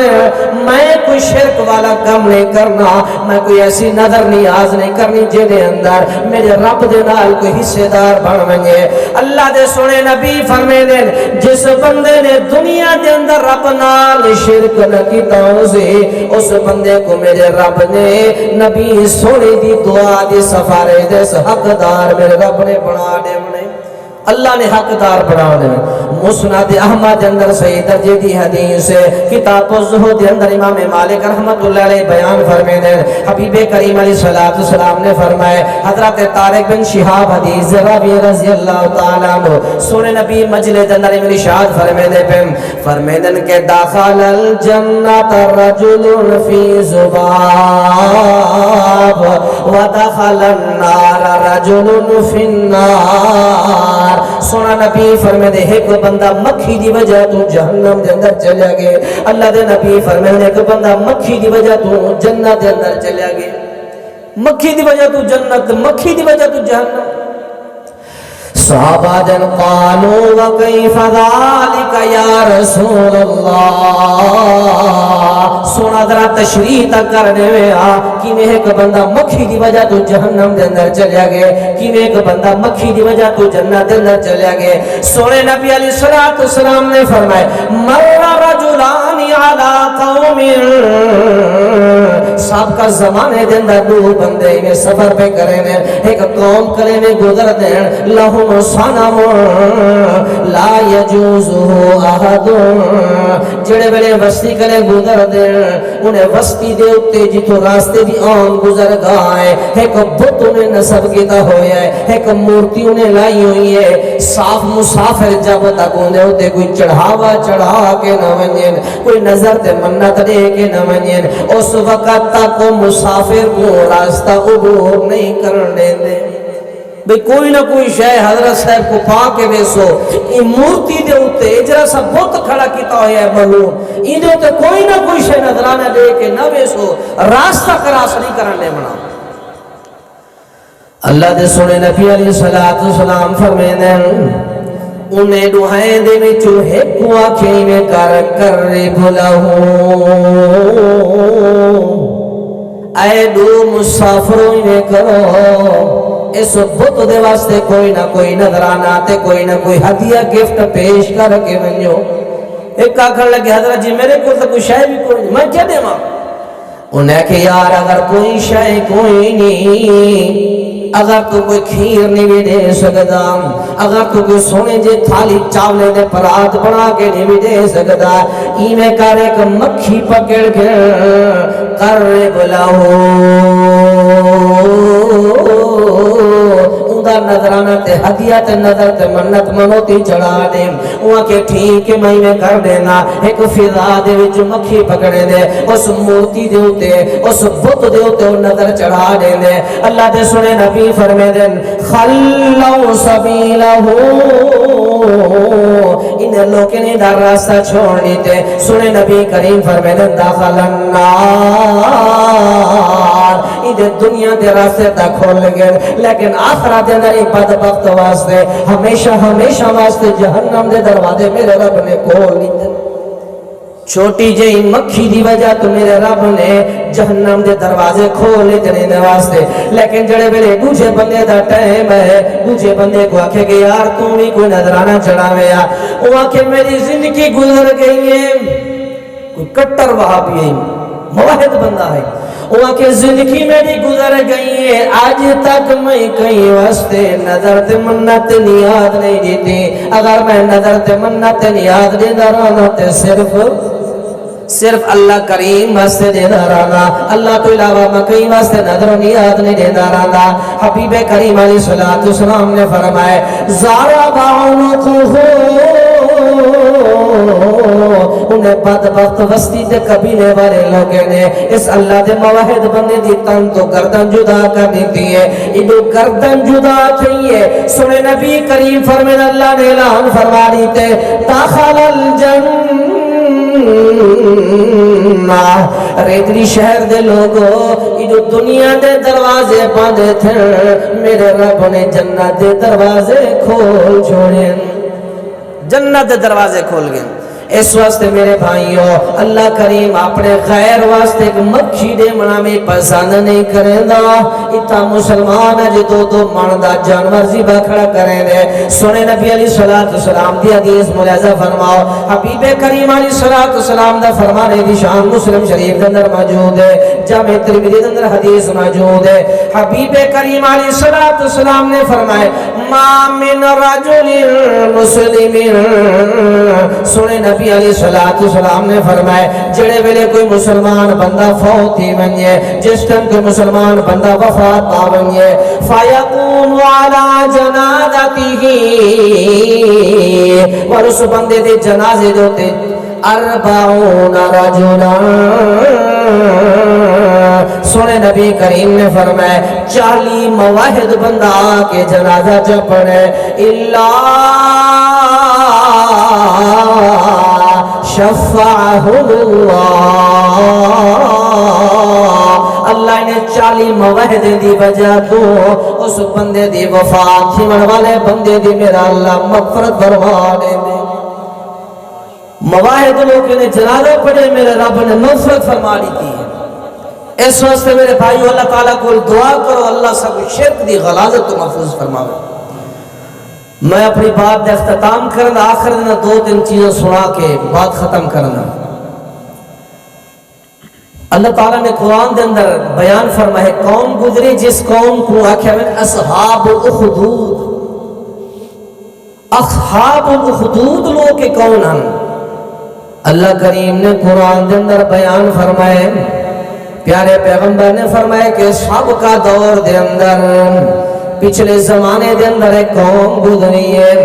میں کوئی شرک والا کام نہیں کرنا، میں کوئی ایسی نظر نیاز نہیں کرنی جنہیں اندر میرے رب دے نال کوئی حصے دار بن منگے۔ اللہ دے سنے نبی فرمے دیں جس بندے نے دنیا دے اندر رب نال شرک نہ کیتا اسے، اس بندے کو میرے رب نے نبی سونے دی دعا دی سفارش دے حقدار میرے رب نے بنا دے، اللہ نے حقدار بنا دے۔ مسند احمد اندر صحیح درجے دی حدیث ہے، کتاب الزہد اندر امام مالک رحمت اللہ علیہ بیان فرمائے دیں حبیب کریم علیہ السلام نے فرمائے، حضرت طارق بن شہاب حدیث راوی رضی اللہ تعالیٰ عنہ سونے نبی مجلس اندر ارشاد فرمائے دیں فرمائے دیں کہ داخل الجنت رجل فی ذباب ودخل النار رجل فی النار، سونا نبی فرمائے دے ایک بندہ مکھی دی وجہ تو جہنم دے اندر چلیا گئے، اللہ دے نبی فرمائے دے ایک بندہ مکھی دی وجہ تو جنت دے اندر چلیا گئے، مکھی دی وجہ تو جنت، مکھی دی وجہ تو جہنم۔ صحابہ جن قالوا وکیف ذالک یا رسول اللہ، سونا ذرا تشریح تک کرنے میں کہ میں ایک بندہ مکھی دی وجہ تو جہنم دے اندر چلیا گئے، کہ میں ایک بندہ مکھی دی وجہ تو جنت دے اندر چلیا گئے، سونے نبی علیہ السلام نے فرمائے مر رجلان علی قوم، سابقہ زمانے دے اندر دو بندے میں سفر پہ کریں، ایک قوم کریں گزر دیں، لہم صنم لا یجوزہ احد جڑے ویلے وستی کرے گزر دے انہیں وستی دے اتے جتو راستے بھی آم گزر گائے ایک بت انہیں نصب کیتا ہویا ہے ایک مورتی انہیں لائی ہوئی ہے صاف مسافر جب تک انہیں ہوتے کوئی چڑھاوا چڑھا کے نہ ونجن کوئی نظر تے منت دے کے نہ ونجن اس وقت تک مسافر کو راستہ عبور نہیں کرنے دے بھئی کوئی نہ کوئی شے حضرت صاحب کو پا کے ویسو این مورتی دے ہوتے اجرا سا بہت کھڑا کیتا ہویا ہے معلوم این دے ہوتے کوئی نہ کوئی شے نظرانہ دے کے نہ ویسو راستہ کراس نہیں کرنے بنا اللہ دے سنے نبی علیہ السلام فرمینے انہیں دعائیں دے میں چوہے کو آنکھیں میں قریب لہو اے دو مسافروں میں کرو اس بت دے واسطے کوئی نہ کوئی نظرانہ آتے کوئی نہ کوئی ہدیہ گفٹ پیش کر کے ونجو ایک آکھر لگے حضرت جی میرے کو تو کوئی شے بھی کوئی نہیں میں کیا دے ماں انہیں کہ یار اگر کوئی شے کوئی نہیں اگر تو کوئی کھیر نہیں بھی دے سکتا اگر تو کوئی سونے جے تھالی چاولے دے پرات بنا کے نہیں بھی دے سکتا ایمیں کر ایک مکھی پکڑ کے قریب لہو اندر نظرانہ تے ہدیہ تے نظر تے منت منوتی چڑھا دے وہاں کے ٹھیک میں کر دینا ایک فضا دے وچ مکھی پکڑے دے اس مورتی دے ہوتے اس بت دے ہوتے نظر چڑھا دے دے اللہ دے سنے نبی فرمے دیں خلو سبیلہو انہیں لوگوں نے در راستہ چھوڑ دیتے سنے نبی کریم فرمے دیں داخل النار انہیں دنیا دے راستے تک کھول گئے لیکن آخرت اندر ایک بدبخت واسطے ہمیشہ واسطے جہنم دے دروازے میرے رب نے کھول دیتے چھوٹی جئی مکھی دی وجہ تو میرے رب نے جہنم دے دروازے کھولے دینے واسطے لیکن جڑے ویلے دوجے بندے دا ٹائم ہے دوجے بندے کو آکھے کہ یار تو بھی کوئی نظرانہ چڑھاوے یا وہ آکھے میری زندگی گزر گئی ہے کوئی کٹر وہابی ہے موحد بندہ ہے وہ آکھے زندگی میری گزر گئی ہے آج تک میں کہیں واسطے نظر تے منت نیاد نہیں دیتی اگر میں نظر تے منت نیاد دے درانا تے صرف اللہ کریم واسطے دے دارانا اللہ تو علاوہ میں کہیں واسطے نظر و نیاد نہیں دے دارانا حبیب کریم علیہ السلام نے فرمائے زارا باعنکو انہیں بدبخت وستی دے قبیلے والے لوگے نے اس اللہ دے موحد بندے دی تن تو گردن جدا کر دیتی ہے انہوں گردن جدا تھی ہے سنے نبی کریم فرمین اللہ نے اعلان فرما دیتے داخل الجنہ ریتری شہر دے لوگوں انہوں دنیا دے دروازے باندھے تھے میرے رب نے جنت دے دروازے کھول چھوڑیں جنت دے دروازے کھول گئے اس واسطے میرے بھائیوں اللہ کریم اپنے غیر واسطے ایک مکھی دے منا میں پسند نہیں کریں دا اتنا مسلمان ہے جو دو ماندہ جانور زیبہ کھڑا کریں دے سنے نبی علیہ السلام دی حدیث ملاحظہ فرماؤ حبیب کریم علیہ السلام دا فرمانے دی شان مسلم شریف اندر موجود ہے جامع ترمذی اندر حدیث موجود ہے حبیب کریم علیہ السلام نے فرمائے ما من رجل مسلم سنے نبی علیہ السلام نے فرمائے جڑے ویلے کوئی مسلمان بندہ فوت ہی بنیے جس ٹائم کوئی مسلمان بندہ وفات پا بنیے فَيَقُومُ عَلَى جَنَازَتِهِ اور اس بندے دے جنازے دوتے 40 رجلا سنے نبی کریم نے فرمائے 40 مواحد بندہ کے جنازہ جب پڑھے شفاعہ اللہ نے 40 مواحد دی وجہ تو اس بندے دی وفات تھی من والے بندے دی میرا اللہ مغفرت فرما دے مواحد لوگوں نے جنازہ پڑھے میرے رب نے مغفرت فرما دی تھی اس واسطے میرے بھائیو اللہ تعالیٰ کو دعا کرو اللہ سب شرک دی غلاظت تو محفوظ فرماوے میں اپنی بات دے اختتام کرنا آخر دن 2-3 چیزیں سنا کے بات ختم کرنا اللہ تعالیٰ نے قرآن دے اندر بیان فرمائے قوم گزری جس قوم کو آکھیا میں اصحاب الاخدود اصحاب الاخدود لوگ کے کون ہیں؟ اللہ کریم نے قرآن دے اندر بیان فرمائے، پیارے پیغمبر نے فرمایا کہ سب کا دور دے اندر پچھلے زمانے دے اندر ایک قوم گزری ہے،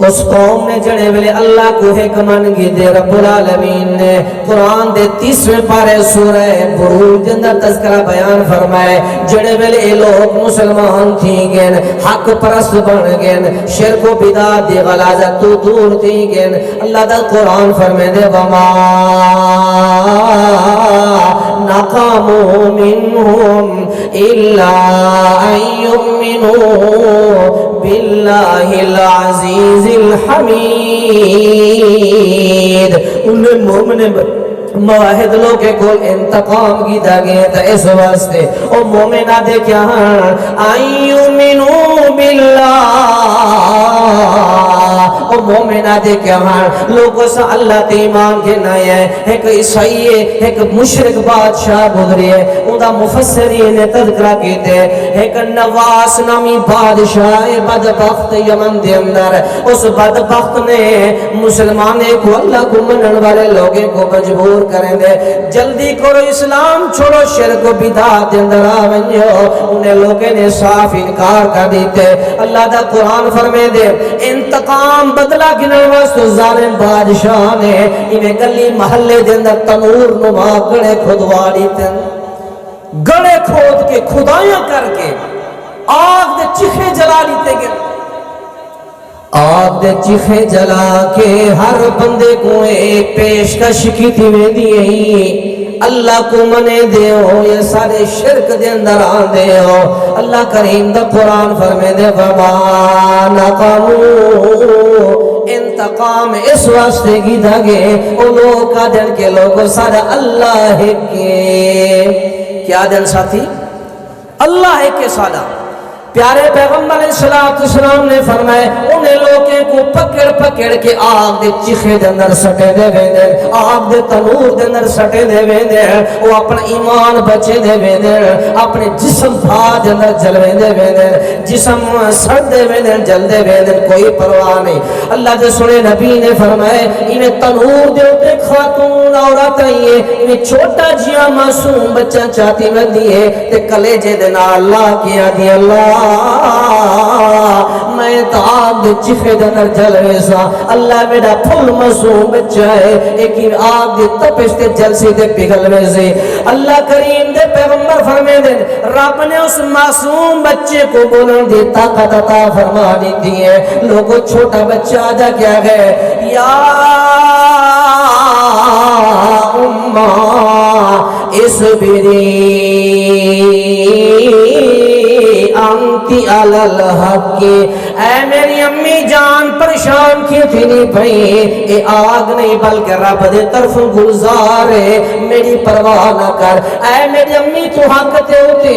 اس قوم نے جڑے ویلے اللہ کو حکمن گی دے رب العالمین نے قرآن دے 30ویں پارے سورہ بروج دے اندر تذکرہ بیان فرمائے، جڑے ویلے اے لوگ مسلمان تھی گئن، حق پرست بن گئن، شرک و بدعت دی غلاظت تو دور تھی گئن، اللہ دا قرآن فرمائے دے وما نقموا منہم الا ان یؤمنوا باللہ العزیز الحمید۔ انہیں مومن مواحد لوگ کے کول انتقام کی داگے تا اس واسطے او مومنہ دے کیا ان یؤمنوا باللہ، او مومنہ دے کیا لوگوں سے اللہ تے ایمان کے نئے ہیں، ایک عیسائی ہے، ایک مشرک بادشاہ گزری ہے، اندہ مفسرین نے تذکرہ کیتے ہیں، ایک نواس نامی بادشاہ بدبخت یمن دے اندر، اس بدبخت نے مسلمانے کو اللہ کو منن والے لوگیں کو مجبور کریں دے جلدی کرو اسلام چھوڑو شرک و بدعت دے اندر آونجو، انہیں لوگیں نے صاف انکار کر دیتے۔ اللہ دا قرآن فرمے دے انتقام بدلہ گنر واسطو ظالم بادشاہ نے انہیں گلی محلے دے اندر تنور نما گڑے کھدواری تن، گڑے کھود کے خدایاں کر کے آگ دے چیخے جلا لیتے گئے، آگ دے چیخے جلا کے ہر بندے کو ایک پیشکش کی تھی میں دیئے اللہ کو منے دے ہو، یہ سارے شرک دے اندر آن دے ہو۔ اللہ کریم دا قرآن فرمے دے وما نقموا، انتقام اس واسطے کی دھگے او لوگ کا دن کے لوگوں سارا اللہ کے کیا دن ساتھی اللہ کے سادہ پیارے پیغمبر علیہ السلام نے فرمائے انہیں لوگوں کو پکڑ پکڑ کے آگ دے چیخے دے اندر سٹے دے ویندے، آگ دے تنور دے اندر سٹے دے ویندے، وہ اپنا ایمان بچے دے ویندے، اپنے جسم بھا دے اندر جلوے دے ویندے، جسم سڑ دے ویندے جل دے ویندے، کوئی پرواہ نہیں۔ اللہ دے سنے نبی نے فرمائے انہیں تنور دے اتے خاتون عورت آئیے، انہیں چھوٹا جیا معصوم بچہ چاہتی میں دیئے تے کلیجے دینا اللہ کیا دی اللہ میں تو آگ دے چیخے دے اندر جل ویسا، اللہ میرا پھل معصوم بچہ ہے ایک آگ دے تپش دے جلسی دے پگھل ویسے۔ اللہ کریم دے پیغمبر فرمے دے رب نے اس معصوم بچے کو بولن دی طاقت عطا فرما دی ہے۔ لوگوں چھوٹا بچہ آجا کیا گئے یا اماں اسبری انتی علی الحق، اے میری امی جان پریشان کیوں تھی نہیں پئی، اے آگ نہیں بلکہ رب دے طرف گلزار ہے، میری پرواہ نہ کر۔ اے میری امی تو حق تے ہوتے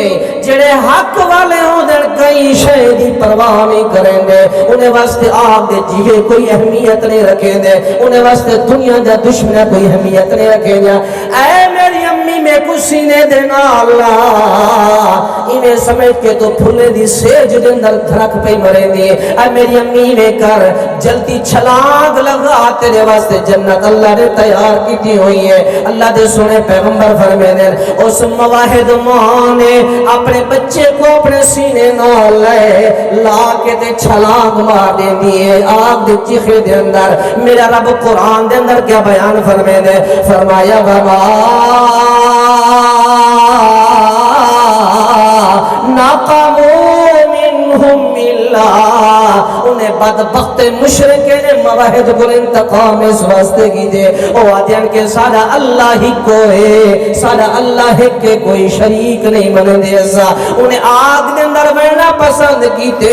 جڑے حق والے ہوں دن کئی شے دی پرواہ نہیں کریں گے، انہیں واسطے آگ دے جیے کوئی اہمیت نہیں رکھیں گے، انہیں واسطے دنیا دا دشمن کوئی اہمیت نہیں رکھیں گے۔ اے میری امی میں کچھ سینے دینا اللہ انہیں سمجھ کے تو پھولے دی سیج دے اندر دھرک پہ مرے دی، اے میری امی میں کر جلتی چھلانگ لگا تیرے واسطے جنت اللہ نے تیار کی تھی ہوئی ہے۔ اللہ دے سنے پیغمبر فرمے دے اس مواحد ماں نے اپنے بچے کو اپنے سینے نہ لے لا کے دے چھلانگ مار دے دیئے آگ دے چیخے دے اندر۔ میرا رب قرآن دے اندر کیا بیان فرمے دے فرمایا وما نقموا منہم اللہ، انہیں بدبخت مشرکے نے مواحد کو انتقام اس واسطے کی دے او آدین کے سارا اللہ ہی کو ہے، سارا اللہ ہی کے کوئی شریک نہیں من دے ایسا، انہیں آگ دے اندر بڑھنا پسند کیتے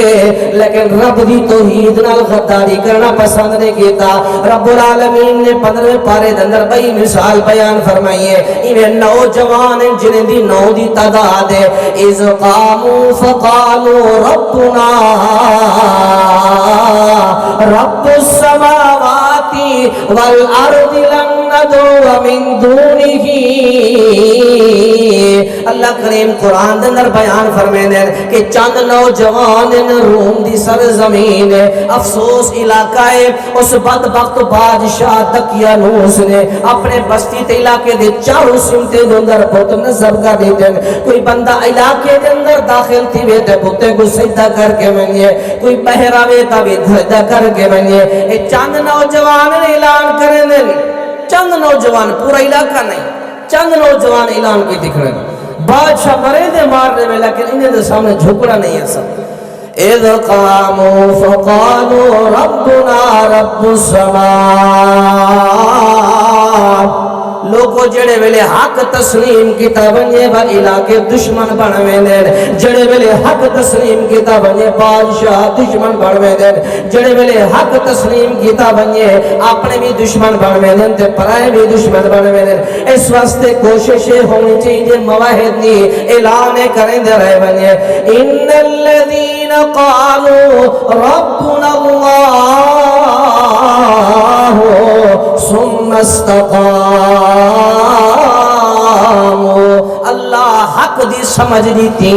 لیکن رب دی توحید نال غداری کرنا پسند نہیں کیتا۔ رب العالمین نے 15 پارے دے اندر بئی مثال بیان فرمائیے، انہیں نوجوان جنہیں دی نو دی تعداد ہے، اذ قاموا فقالوا ربنا رب السماوات والارض لن ندعو من دونه. اللہ کریم قرآن دے اندر بیان فرمیندے کہ چند نوجوان روم دی سرزمین افسوس علاقہ ہے اس بدبخت بادشاہ دقیانوس نے اپنے بستی تے علاقے دے چاروں سمتے دے اندر بت نصب کر دیتے. کوئی بندہ علاقے دے اندر داخل تھی وے تے بتے کو سجدہ کر کے منگے, کوئی بہرا وے تا بھی سجدہ کر کے منگے. اے چند نوجوان اعلان کریں دے, چند نوجوان, پورا علاقہ نہیں, چند نوجوان اعلان کی دکھ رہے. بادشاہ مرے دے مارنے میں لیکن انہیں دے سامنے جھکڑا نہیں ہے سب. اذ قاموا فقالوا ربنا رب السماء. لوگو جڑے ویلے حق تسلیم کیتا بنے با علاقے دشمن بنوے دین, جڑے ویلے حق تسلیم کیتا بنے بادشاہ دشمن بنوے دین, جڑے ویلے حق تسلیم کیتا بنے اپنے بھی دشمن بنوے دین تے پرائے بھی دشمن بنوے دین. اس واسطے کوششیں ہونی چاہیے مواحد نہیں اعلان کریں دے رہے بنے. ان الذین قالوا ربنا اللہ ثم استقاموا. اللہ حق دی سمجھ دیتی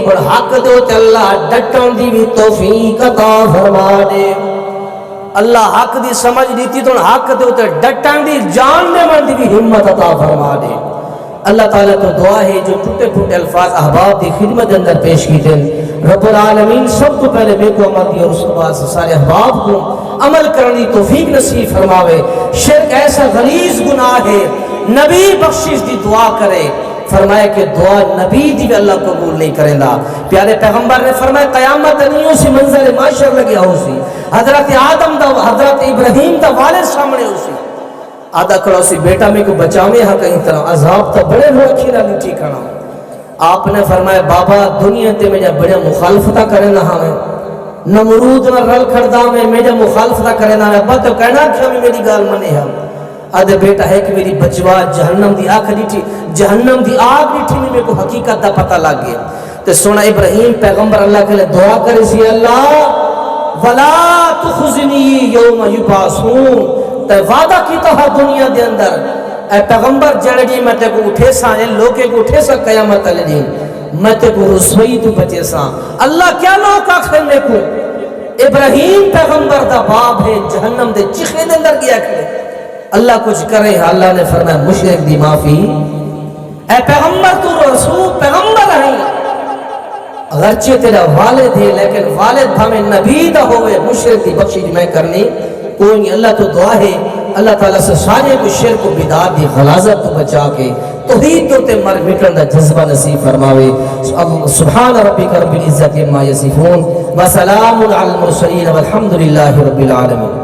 اور حق دو تے اللہ ڈٹن دی بھی توفیق عطا فرما دے. اللہ حق دی سمجھ دیتی تو حق دو تے ڈٹن دی جان دے من دی بھی ہمت عطا فرما دے. اللہ تعالیٰ تو دعا ہے جو ٹوٹے پھوٹے الفاظ احباب دی خدمت اندر پیش کی تھے, رب العالمین سب تو پہلے بے کو عمل دی اور اس کے بعد سارے احباب کو عمل کرنے کی توفیق نصیب فرماوے. شرک ایسا غلیظ گناہ ہے, نبی بخشش دی دعا کرے. فرمایا کہ دعا نبی دی بھی اللہ قبول نہیں کرے گا. پیارے پیغمبر نے فرمایا قیامت نہیں اسی منظر معاشر لگیا ہو سی, حضرت آدم دا حضرت ابراہیم دا والد سامنے ہو سی, آدھا کھڑا سی بیٹا میں کو بچاوے ہاں کہیں طرح عذاب تا بڑے ہو کھیرا نہیں ٹھیکانا. آپ نے فرمایا بابا دنیا تے میں جا بڑے مخالفتہ کرے نہ ہمیں, نمرود نہ رل کھڑدا میں جا مخالفتہ کرے نہ ہمیں, بات کہنا کہ ہمیں میری گال منے ہم. آدھے بیٹا ہے کہ میری بچوا جہنم دی آنکھ دیٹھی, جہنم دی آگ دیٹھی میں میرے کو حقیقت دا پتہ لگ گیا. تو سونا ابراہیم پیغمبر اللہ کے لئے دعا کرے سی اللہ وَلَا تُخْزِنِي يَوْمَ يُبْعَثُونَ. تے وعدہ کیتا ہے دنیا دے اندر اے پیغمبر جڑے جی میں تے کو اٹھے سا, لوگے کو اٹھے سا قیامت علی جی میں تے کو رسوئی تو بچے سا. اللہ کیا لوگ آخر میں کو ابراہیم پیغمبر دا باب ہے جہنم دے چیخے دے اندر گیا کرے. اللہ کچھ کرے, اللہ نے فرمایا مشرک دی معافی. اے پیغمبر تو رسول پیغمبر ہے, اگرچہ تیرا والد ہے لیکن والد ہمیں نبی دا ہوئے, مشرک دی بخشش میں کرنی کوئی نہیں. اللہ تو دعا ہے اللہ تعالیٰ سے سارے کو شرک و بدعات دی غلاظت تو بچا کے توحید تو تے مر مٹن دا جذبہ نصیب فرماوے. سبحان ربک رب العزت عما یصفون وسلام علی المرسلین والحمد للہ رب العالمین.